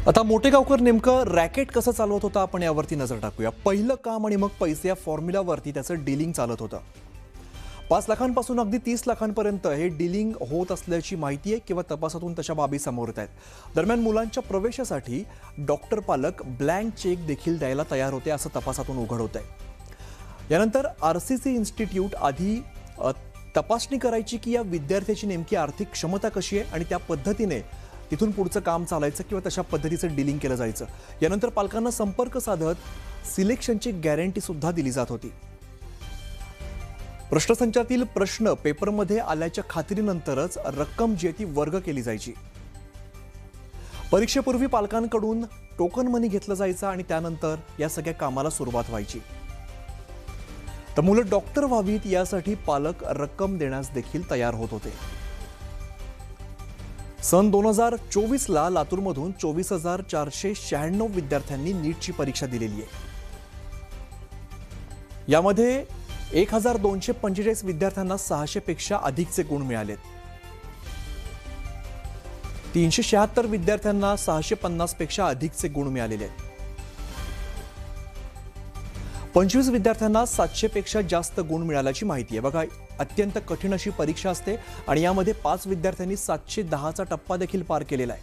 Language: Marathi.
आता मोठेगावकर नेमकं रॅकेट कसं चालवत होता आपण यावरती नजर टाकूया। पहिलं काम आणि मग पैसे या फॉर्म्युलावरती त्याचं डीलिंग चालत होतं। 5 लाखांपासून अगदी 30 लाखांपर्यंत हे डीलिंग होत असल्याची माहिती आहे किंवा तपासातून तशा बाबी समोर येत आहेत। दरम्यान मुलांच्या प्रवेशासाठी डॉक्टर पालक ब्लँक चेक देखील द्यायला तयार होते असं तपासातून उघड होत आहे। यानंतर आरसीसी इन्स्टिट्यूट आधी तपासणी करायची की या विद्यार्थ्याची नेमकी आर्थिक क्षमता कशी आहे आणि त्या पद्धतीने तिथून पुढचं काम चालायचं किंवा तशा पद्धतीचं डीलिंग केलं जायचं। यानंतर पालकांना संपर्क साधत सिलेक्शनची गॅरंटी सुद्धा दिली जात होती। प्रश्नसंचातील प्रश्न पेपरमध्ये आल्याच्या खात्रीनंतरच रक्कम जी आहे ती वर्ग केली जायची। परीक्षेपूर्वी पालकांकडून टोकन मनी घेतलं जायचं आणि त्यानंतर या सगळ्या कामाला सुरुवात व्हायची। तर मुलं डॉक्टर व्हावीत यासाठी पालक रक्कम देण्यास देखील तयार होत होते। सन 2024 ला लातूरमधून 24,496 विद्यार्थ्यांनी नीटची परीक्षा दिलेली आहे। यामध्ये 1,245 विद्यार्थ्यांना 600 पेक्षा अधिकचे गुण मिळालेत। 376 विद्यार्थ्यांना 650 पेक्षा अधिकचे गुण मिळालेले आहेत। 25 विद्यार्थ्यांना 700 पेक्षा जास्त गुण मिळाल्याची माहिती आहे। बघा, अत्यंत कठीण अशी परीक्षा असते आणि यामध्ये 5 विद्यार्थ्यांनी 710चा टप्पा देखील पार केलेला आहे।